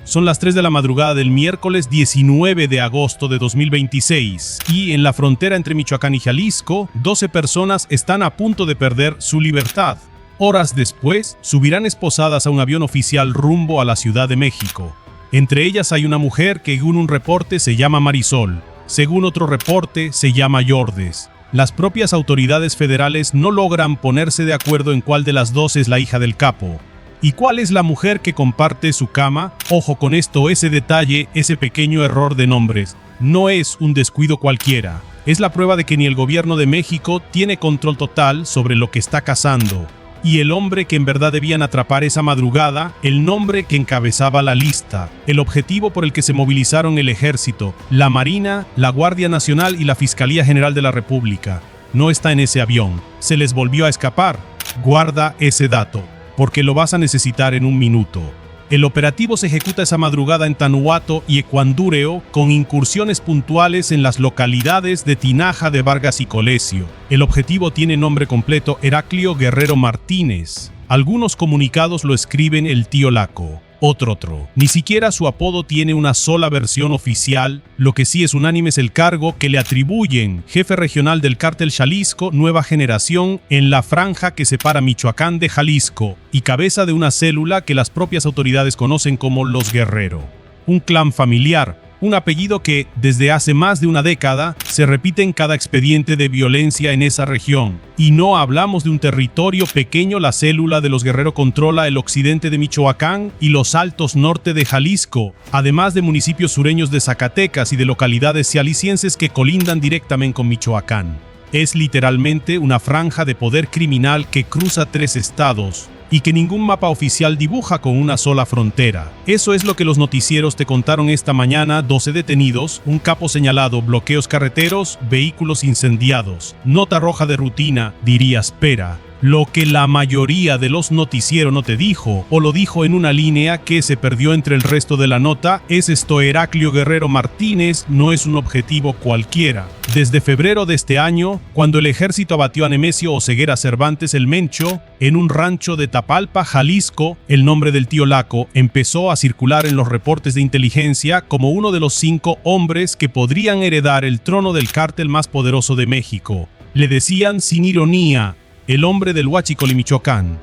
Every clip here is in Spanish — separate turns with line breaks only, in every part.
Son las 3 de la madrugada del miércoles 19 de agosto de 2026 y en la frontera entre Michoacán y Jalisco, 12 personas están a punto de perder su libertad. Horas después, subirán esposadas a un avión oficial rumbo a la Ciudad de México. Entre ellas hay una mujer que, según un reporte, se llama Marisol. Según otro reporte, se llama Yordes. Las propias autoridades federales no logran ponerse de acuerdo en cuál de las dos es la hija del capo. ¿Y cuál es la mujer que comparte su cama? Ojo con esto, ese detalle, ese pequeño error de nombres. No es un descuido cualquiera. Es la prueba de que ni el gobierno de México tiene control total sobre lo que está cazando. Y el hombre que en verdad debían atrapar esa madrugada, el nombre que encabezaba la lista, el objetivo por el que se movilizaron el Ejército, la Marina, la Guardia Nacional y la Fiscalía General de la República, no está en ese avión. Se les volvió a escapar. Guarda ese dato, porque lo vas a necesitar en un minuto. El operativo se ejecuta esa madrugada en Tanuato y Ecuandureo, con incursiones puntuales en las localidades de Tinaja de Vargas y Colesio. El objetivo tiene nombre completo: Heraclio Guerrero Martínez. Algunos comunicados lo escriben el tío Laco. Otro. Ni siquiera su apodo tiene una sola versión oficial. Lo que sí es unánime es el cargo que le atribuyen: jefe regional del cártel Jalisco Nueva Generación en la franja que separa Michoacán de Jalisco y cabeza de una célula que las propias autoridades conocen como Los Guerrero. Un clan familiar, un apellido que, desde hace más de una década, se repite en cada expediente de violencia en esa región. Y no hablamos de un territorio pequeño. La célula de Los Guerrero controla el occidente de Michoacán y los altos norte de Jalisco, además de municipios sureños de Zacatecas y de localidades jaliscienses que colindan directamente con Michoacán. Es literalmente una franja de poder criminal que cruza 3 estados, y que ningún mapa oficial dibuja con una sola frontera. Eso es lo que los noticieros te contaron esta mañana: 12 detenidos, un capo señalado, bloqueos carreteros, vehículos incendiados. Nota roja de rutina, diría espera. Lo que la mayoría de los noticieros no te dijo, o lo dijo en una línea que se perdió entre el resto de la nota, es esto: Heraclio Guerrero Martínez no es un objetivo cualquiera. Desde febrero de este año, cuando el ejército abatió a Nemesio Oseguera Cervantes el Mencho, en un rancho de Tapalpa, Jalisco, el nombre del tío Laco empezó a circular en los reportes de inteligencia como uno de los 5 hombres que podrían heredar el trono del cártel más poderoso de México. Le decían sin ironía: el hombre del Huachicol y Michoacán.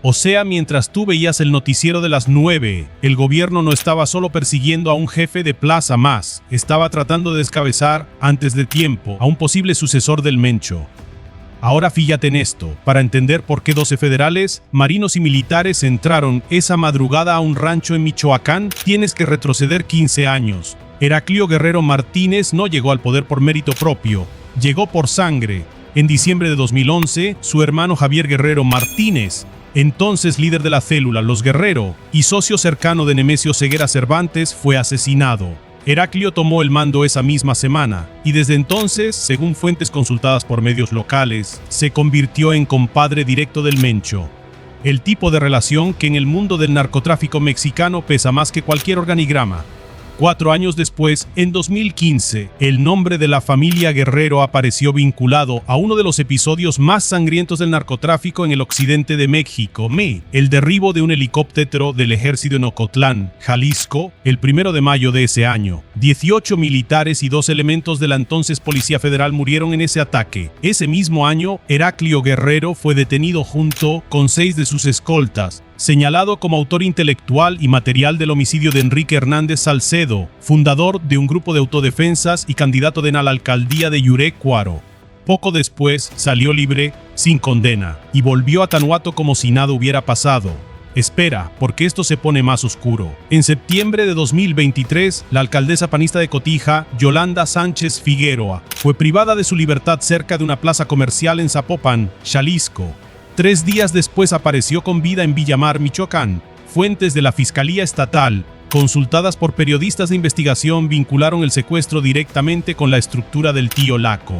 O sea, mientras tú veías el noticiero de las 9, el gobierno no estaba solo persiguiendo a un jefe de plaza más, estaba tratando de descabezar, antes de tiempo, a un posible sucesor del Mencho. Ahora fíjate en esto: para entender por qué 12 federales, marinos y militares entraron esa madrugada a un rancho en Michoacán, tienes que retroceder 15 años. Heraclio Guerrero Martínez no llegó al poder por mérito propio, llegó por sangre. En diciembre de 2011, su hermano Javier Guerrero Martínez, entonces líder de la célula Los Guerrero y socio cercano de Nemesio Oseguera Cervantes, fue asesinado. Heraclio tomó el mando esa misma semana y desde entonces, según fuentes consultadas por medios locales, se convirtió en compadre directo del Mencho. El tipo de relación que en el mundo del narcotráfico mexicano pesa más que cualquier organigrama. 4 años después, en 2015, el nombre de la familia Guerrero apareció vinculado a uno de los episodios más sangrientos del narcotráfico en el occidente de México, el derribo de un helicóptero del ejército en Ocotlán, Jalisco, el 1 de mayo de ese año. 18 militares y 2 elementos de la entonces Policía Federal murieron en ese ataque. Ese mismo año, Heraclio Guerrero fue detenido junto con 6 de sus escoltas, señalado como autor intelectual y material del homicidio de Enrique Hernández Salcedo, fundador de un grupo de autodefensas y candidato a la alcaldía de Yurecuaro. Poco después salió libre, sin condena, y volvió a Tanuato como si nada hubiera pasado. Espera, porque esto se pone más oscuro. En septiembre de 2023, la alcaldesa panista de Cotija, Yolanda Sánchez Figueroa, fue privada de su libertad cerca de una plaza comercial en Zapopan, Jalisco. 3 días después apareció con vida en Villamar, Michoacán. Fuentes de la Fiscalía Estatal, consultadas por periodistas de investigación, vincularon el secuestro directamente con la estructura del tío Laco.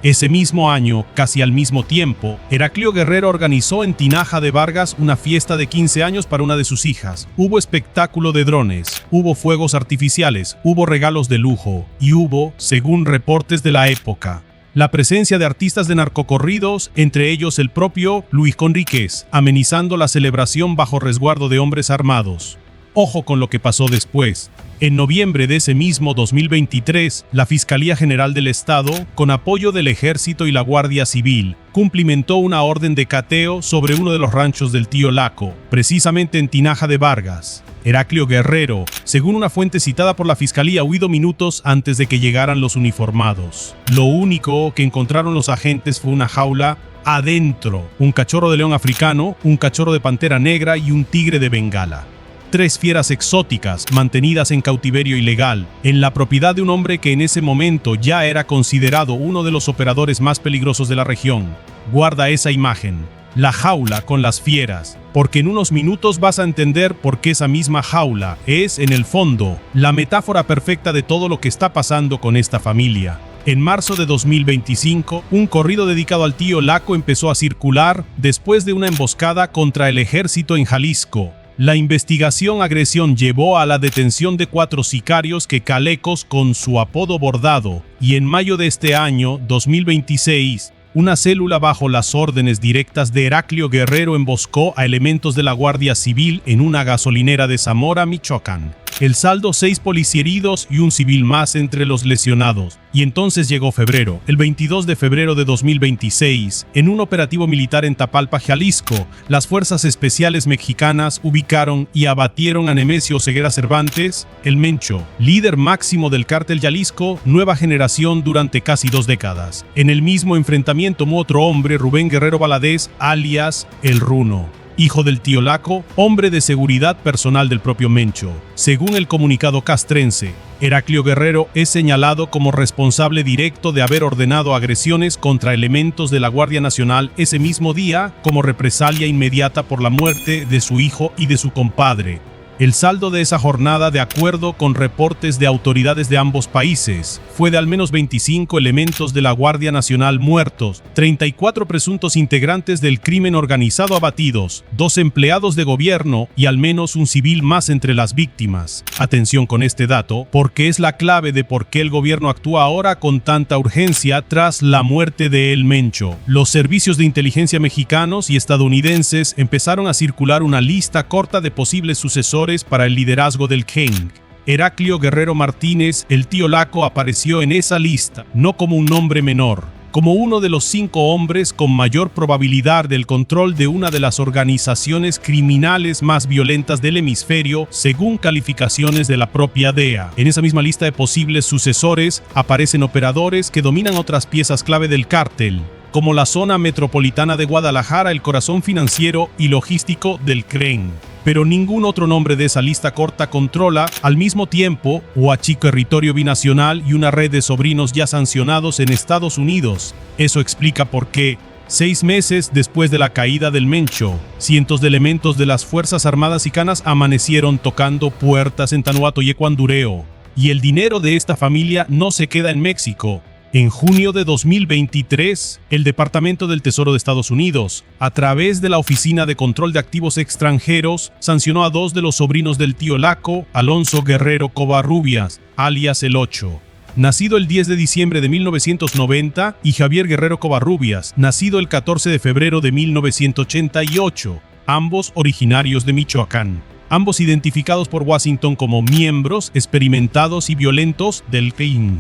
Ese mismo año, casi al mismo tiempo, Heraclio Guerrero organizó en Tinaja de Vargas una fiesta de 15 años para una de sus hijas. Hubo espectáculo de drones, hubo fuegos artificiales, hubo regalos de lujo y hubo, según reportes de la época, la presencia de artistas de narcocorridos, entre ellos el propio Luis Conríquez, amenizando la celebración bajo resguardo de hombres armados. Ojo con lo que pasó después. En noviembre de ese mismo 2023, la Fiscalía General del Estado, con apoyo del Ejército y la Guardia Civil, cumplimentó una orden de cateo sobre uno de los ranchos del tío Laco, precisamente en Tinaja de Vargas. Heraclio Guerrero, según una fuente citada por la Fiscalía, huido minutos antes de que llegaran los uniformados. Lo único que encontraron los agentes fue una jaula adentro, un cachorro de león africano, un cachorro de pantera negra y un tigre de Bengala. 3 fieras exóticas mantenidas en cautiverio ilegal, en la propiedad de un hombre que en ese momento ya era considerado uno de los operadores más peligrosos de la región. Guarda esa imagen, la jaula con las fieras, porque en unos minutos vas a entender por qué esa misma jaula es, en el fondo, la metáfora perfecta de todo lo que está pasando con esta familia. En marzo de 2025, un corrido dedicado al tío Laco empezó a circular después de una emboscada contra el ejército en Jalisco. La investigación-agresión llevó a la detención de 4 sicarios que calecos con su apodo bordado, y en mayo de este año, 2026, una célula bajo las órdenes directas de Heraclio Guerrero emboscó a elementos de la Guardia Civil en una gasolinera de Zamora, Michoacán. El saldo: 6 policías heridos y un civil más entre los lesionados. Y entonces llegó febrero. El 22 de febrero de 2026, en un operativo militar en Tapalpa, Jalisco, las fuerzas especiales mexicanas ubicaron y abatieron a Nemesio Ceguera Cervantes, el Mencho, líder máximo del cártel Jalisco, nueva generación durante casi 2 décadas. En el mismo enfrentamiento hubo otro hombre, Rubén Guerrero Valadez, alias El Runo, hijo del tío Laco, hombre de seguridad personal del propio Mencho. Según el comunicado castrense, Heraclio Guerrero es señalado como responsable directo de haber ordenado agresiones contra elementos de la Guardia Nacional ese mismo día como represalia inmediata por la muerte de su hijo y de su compadre. El saldo de esa jornada, de acuerdo con reportes de autoridades de ambos países, fue de al menos 25 elementos de la Guardia Nacional muertos, 34 presuntos integrantes del crimen organizado abatidos, 2 empleados de gobierno y al menos un civil más entre las víctimas. Atención con este dato, porque es la clave de por qué el gobierno actúa ahora con tanta urgencia tras la muerte de El Mencho. Los servicios de inteligencia mexicanos y estadounidenses empezaron a circular una lista corta de posibles sucesores para el liderazgo del King. Heraclio Guerrero Martínez, el tío Laco, apareció en esa lista, no como un nombre menor, como uno de los 5 hombres con mayor probabilidad del control de una de las organizaciones criminales más violentas del hemisferio, según calificaciones de la propia DEA. En esa misma lista de posibles sucesores aparecen operadores que dominan otras piezas clave del cártel, como la zona metropolitana de Guadalajara, el corazón financiero y logístico del CREN. Pero ningún otro nombre de esa lista corta controla, al mismo tiempo, Huachico, territorio binacional y una red de sobrinos ya sancionados en Estados Unidos. Eso explica por qué, 6 meses después de la caída del Mencho, cientos de elementos de las Fuerzas Armadas Icanas amanecieron tocando puertas en Tanuato y Ecuandureo. Y el dinero de esta familia no se queda en México. En junio de 2023, el Departamento del Tesoro de Estados Unidos, a través de la Oficina de Control de Activos Extranjeros, sancionó a 2 de los sobrinos del tío Laco, Alonso Guerrero Covarrubias, alias El Ocho, nacido el 10 de diciembre de 1990, y Javier Guerrero Covarrubias, nacido el 14 de febrero de 1988, ambos originarios de Michoacán. Ambos identificados por Washington como miembros experimentados y violentos del CREN.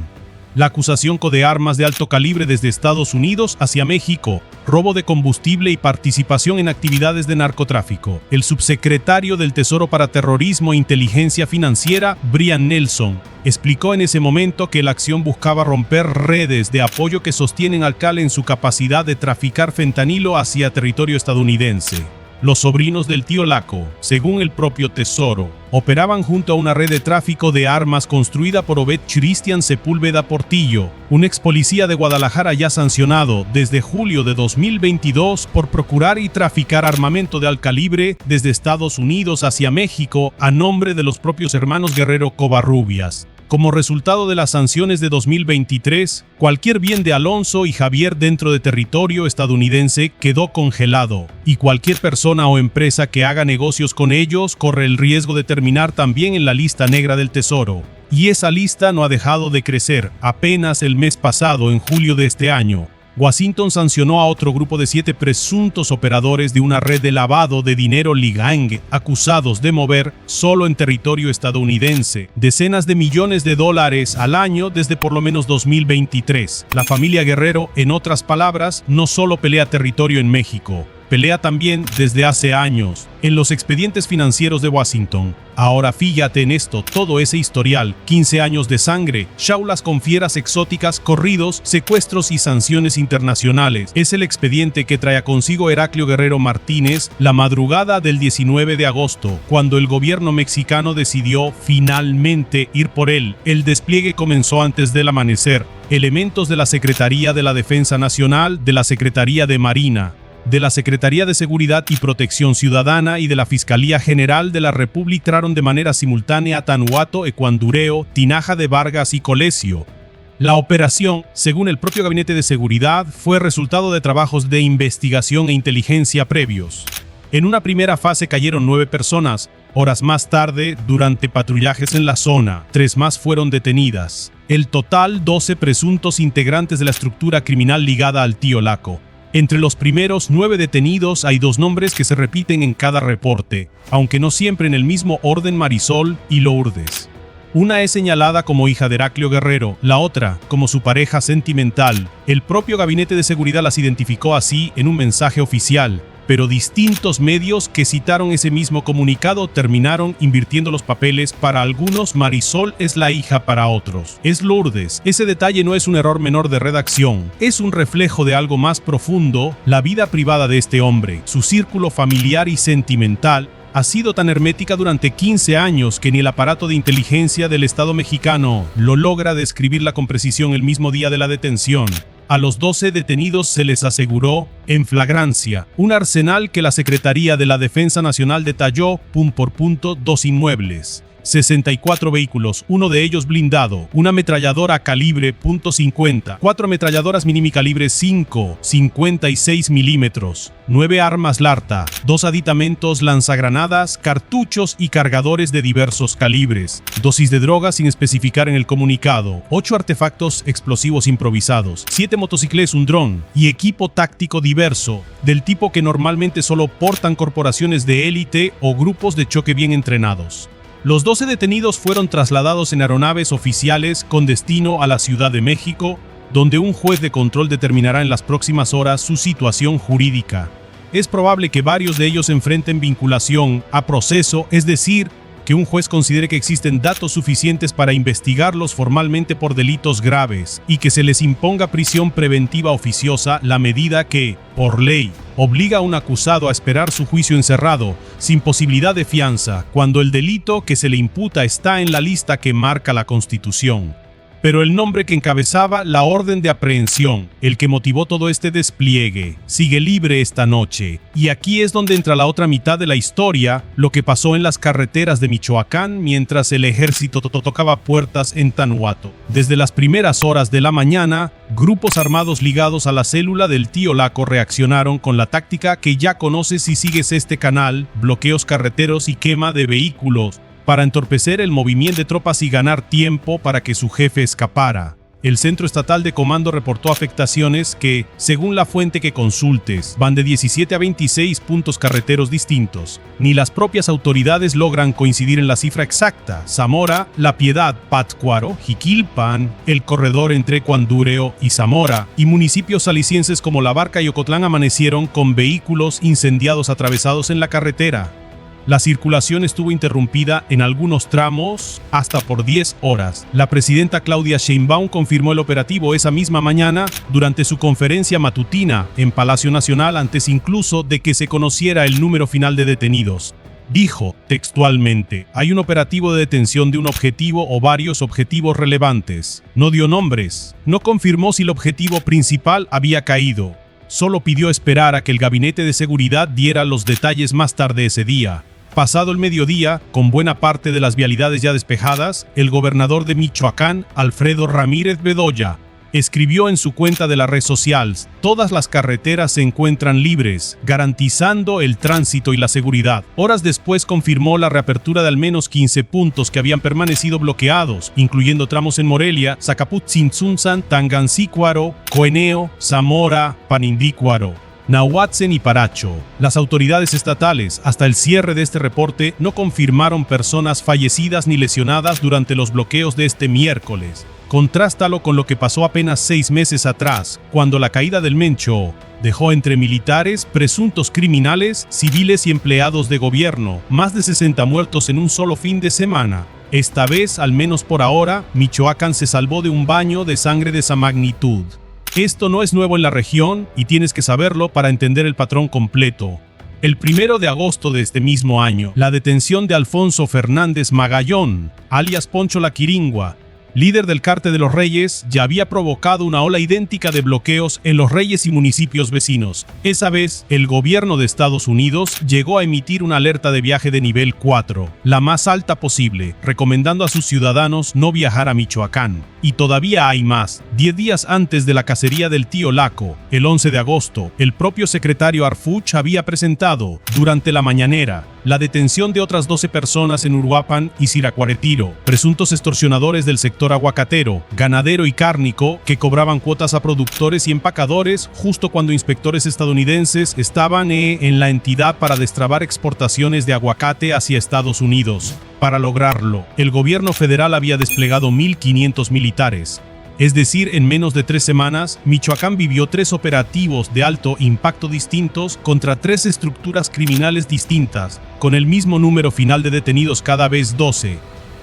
La acusación de armas de alto calibre desde Estados Unidos hacia México, robo de combustible y participación en actividades de narcotráfico. El subsecretario del Tesoro para Terrorismo e Inteligencia Financiera, Brian Nelson, explicó en ese momento que la acción buscaba romper redes de apoyo que sostienen al CAL en su capacidad de traficar fentanilo hacia territorio estadounidense. Los sobrinos del tío Laco, según el propio Tesoro, operaban junto a una red de tráfico de armas construida por Obed Cristian Sepúlveda Portillo, un ex policía de Guadalajara ya sancionado desde julio de 2022 por procurar y traficar armamento de alto calibre desde Estados Unidos hacia México a nombre de los propios hermanos Guerrero Covarrubias. Como resultado de las sanciones de 2023, cualquier bien de Alonso y Javier dentro de territorio estadounidense quedó congelado, y cualquier persona o empresa que haga negocios con ellos corre el riesgo de terminar también en la lista negra del Tesoro. Y esa lista no ha dejado de crecer. Apenas el mes pasado, en julio de este año, Washington sancionó a otro grupo de 7 presuntos operadores de una red de lavado de dinero Ligang, acusados de mover, solo en territorio estadounidense, decenas de millones de dólares al año desde por lo menos 2023. La familia Guerrero, en otras palabras, no solo pelea territorio en México, pelea también desde hace años en los expedientes financieros de Washington. Ahora fíjate en esto, todo ese historial, 15 años de sangre, jaulas con fieras exóticas, corridos, secuestros y sanciones internacionales. Es el expediente que trae consigo Heraclio Guerrero Martínez la madrugada del 19 de agosto, cuando el gobierno mexicano decidió finalmente ir por él. El despliegue comenzó antes del amanecer. Elementos de la Secretaría de la Defensa Nacional, de la Secretaría de Marina, de la Secretaría de Seguridad y Protección Ciudadana y de la Fiscalía General de la República entraron de manera simultánea a Tanuato, Ecuandureo, Tinaja de Vargas y Colesio. La operación, según el propio Gabinete de Seguridad, fue resultado de trabajos de investigación e inteligencia previos. En una primera fase cayeron 9 personas. Horas más tarde, durante patrullajes en la zona, 3 más fueron detenidas. El total, 12 presuntos integrantes de la estructura criminal ligada al Tío Laco. Entre los primeros 9 detenidos hay 2 nombres que se repiten en cada reporte, aunque no siempre en el mismo orden: Marisol y Lourdes. Una es señalada como hija de Heraclio Guerrero, la otra como su pareja sentimental. El propio Gabinete de Seguridad las identificó así en un mensaje oficial, pero distintos medios que citaron ese mismo comunicado terminaron invirtiendo los papeles. Para algunos, Marisol es la hija, para otros es Lourdes. Ese detalle no es un error menor de redacción, es un reflejo de algo más profundo. La vida privada de este hombre, su círculo familiar y sentimental, ha sido tan hermética durante 15 años que ni el aparato de inteligencia del Estado mexicano lo logra describirla con precisión el mismo día de la detención. A los 12 detenidos se les aseguró, en flagrancia, un arsenal que la Secretaría de la Defensa Nacional detalló, punto por punto: 2 inmuebles, 64 vehículos, uno de ellos blindado, una ametralladora calibre .50, 4 ametralladoras minimicalibre 5.56 milímetros, 9 armas Larta, 2 aditamentos lanzagranadas, cartuchos y cargadores de diversos calibres, dosis de droga sin especificar en el comunicado, 8 artefactos explosivos improvisados, 7 motocicletas, un dron y equipo táctico diverso, del tipo que normalmente solo portan corporaciones de élite o grupos de choque bien entrenados. Los 12 detenidos fueron trasladados en aeronaves oficiales con destino a la Ciudad de México, donde un juez de control determinará en las próximas horas su situación jurídica. Es probable que varios de ellos enfrenten vinculación a proceso, es decir, que un juez considere que existen datos suficientes para investigarlos formalmente por delitos graves y que se les imponga prisión preventiva oficiosa, la medida que, por ley, obliga a un acusado a esperar su juicio encerrado, sin posibilidad de fianza, cuando el delito que se le imputa está en la lista que marca la Constitución. Pero el nombre que encabezaba la orden de aprehensión, el que motivó todo este despliegue, sigue libre esta noche. Y aquí es donde entra la otra mitad de la historia, lo que pasó en las carreteras de Michoacán mientras el ejército tocaba puertas en Tanuato. Desde las primeras horas de la mañana, grupos armados ligados a la célula del Tío Laco reaccionaron con la táctica que ya conoces si sigues este canal: bloqueos carreteros y quema de vehículos, para entorpecer el movimiento de tropas y ganar tiempo para que su jefe escapara. El Centro Estatal de Comando reportó afectaciones que, según la fuente que consultes, van de 17 a 26 puntos carreteros distintos. Ni las propias autoridades logran coincidir en la cifra exacta. Zamora, La Piedad, Pátzcuaro, Jiquilpan, el corredor entre Ecuandureo y Zamora, y municipios salicienses como La Barca y Ocotlán amanecieron con vehículos incendiados atravesados en la carretera. La circulación estuvo interrumpida en algunos tramos hasta por 10 horas. La presidenta Claudia Sheinbaum confirmó el operativo esa misma mañana durante su conferencia matutina en Palacio Nacional, antes incluso de que se conociera el número final de detenidos. Dijo textualmente: hay un operativo de detención de un objetivo o varios objetivos relevantes. No dio nombres, no confirmó si el objetivo principal había caído. Solo pidió esperar a que el Gabinete de Seguridad diera los detalles más tarde ese día. Pasado el mediodía, con buena parte de las vialidades ya despejadas, el gobernador de Michoacán, Alfredo Ramírez Bedoya, Escribió en su cuenta de la red social: todas las carreteras se encuentran libres, garantizando el tránsito y la seguridad. Horas después confirmó la reapertura de al menos 15 puntos que habían permanecido bloqueados, incluyendo tramos en Morelia, Zacaputzintzuntzan, Tangancícuaro, Coeneo, Zamora, Panindícuaro, Nahuatzen y Paracho. Las autoridades estatales, hasta el cierre de este reporte, no confirmaron personas fallecidas ni lesionadas durante los bloqueos de este miércoles. Contrástalo con lo que pasó apenas 6 meses atrás, cuando la caída del Mencho dejó entre militares, presuntos criminales, civiles y empleados de gobierno más de 60 muertos en un solo fin de semana. Esta vez, al menos por ahora, Michoacán se salvó de un baño de sangre de esa magnitud. Esto no es nuevo en la región y tienes que saberlo para entender el patrón completo. El 1 de agosto de este mismo año, la detención de Alfonso Fernández Magallón, alias Poncho la Quiringua, líder del Cártel de los Reyes, ya había provocado una ola idéntica de bloqueos en Los Reyes y municipios vecinos. Esa vez, el gobierno de Estados Unidos llegó a emitir una alerta de viaje de nivel 4, la más alta posible, recomendando a sus ciudadanos no viajar a Michoacán. Y todavía hay más. 10 días antes de la cacería del tío Laco, el 11 de agosto, el propio secretario Arfuch había presentado, durante la mañanera, la detención de otras 12 personas en Uruapan y Siracuaretiro, presuntos extorsionadores del sector aguacatero, ganadero y cárnico que cobraban cuotas a productores y empacadores justo cuando inspectores estadounidenses estaban en la entidad para destrabar exportaciones de aguacate hacia Estados Unidos. Para lograrlo, el gobierno federal había desplegado 1.500 militares. Es decir, en menos de 3 semanas, Michoacán vivió 3 operativos de alto impacto distintos contra 3 estructuras criminales distintas, con el mismo número final de detenidos, cada vez 12.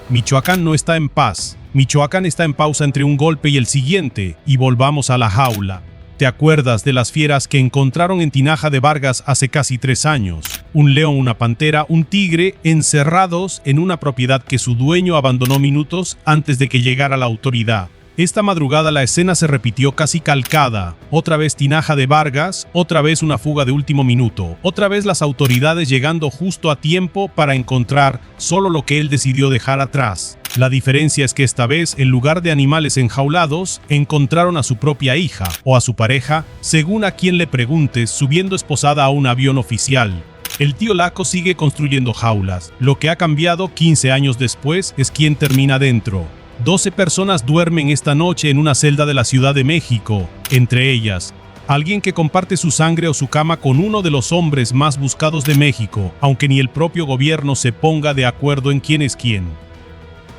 Michoacán no está en paz. Michoacán está en pausa entre un golpe y el siguiente, y volvamos a la jaula. ¿Te acuerdas de las fieras que encontraron en Tinaja de Vargas hace casi 3 años? Un león, una pantera, un tigre, encerrados en una propiedad que su dueño abandonó minutos antes de que llegara la autoridad. Esta madrugada la escena se repitió casi calcada. Otra vez Tinaja de Vargas, otra vez una fuga de último minuto, otra vez las autoridades llegando justo a tiempo para encontrar solo lo que él decidió dejar atrás. La diferencia es que esta vez, en lugar de animales enjaulados, encontraron a su propia hija, o a su pareja, según a quien le preguntes, subiendo esposada a un avión oficial. El tío Laco sigue construyendo jaulas. Lo que ha cambiado 15 años después es quién termina dentro. 12 personas duermen esta noche en una celda de la Ciudad de México, entre ellas alguien que comparte su sangre o su cama con uno de los hombres más buscados de México, aunque ni el propio gobierno se ponga de acuerdo en quién es quién.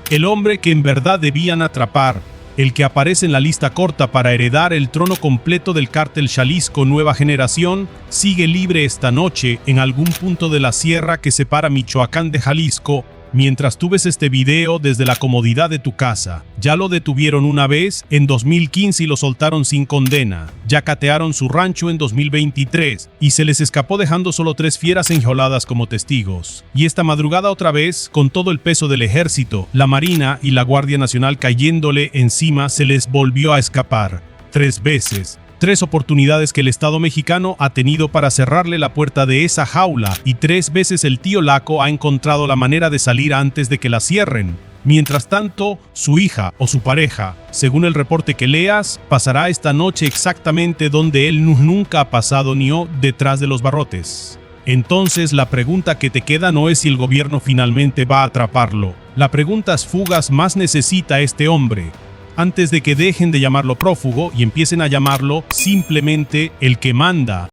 El hombre que en verdad debían atrapar, el que aparece en la lista corta para heredar el trono completo del cártel Jalisco Nueva Generación, sigue libre esta noche en algún punto de la sierra que separa Michoacán de Jalisco. Mientras tú ves este video desde la comodidad de tu casa. Ya lo detuvieron una vez en 2015 y lo soltaron sin condena. Ya catearon su rancho en 2023 y se les escapó dejando solo 3 fieras enjauladas como testigos. Y esta madrugada otra vez, con todo el peso del ejército, la Marina y la Guardia Nacional cayéndole encima, se les volvió a escapar. 3 veces. 3 oportunidades que el Estado mexicano ha tenido para cerrarle la puerta de esa jaula, y 3 veces el tío Laco ha encontrado la manera de salir antes de que la cierren. Mientras tanto, su hija o su pareja, según el reporte que leas, pasará esta noche exactamente donde él nunca ha pasado, detrás de los barrotes. Entonces la pregunta que te queda no es si el gobierno finalmente va a atraparlo. La pregunta es: fugas más necesita este hombre. Antes de que dejen de llamarlo prófugo y empiecen a llamarlo simplemente el que manda.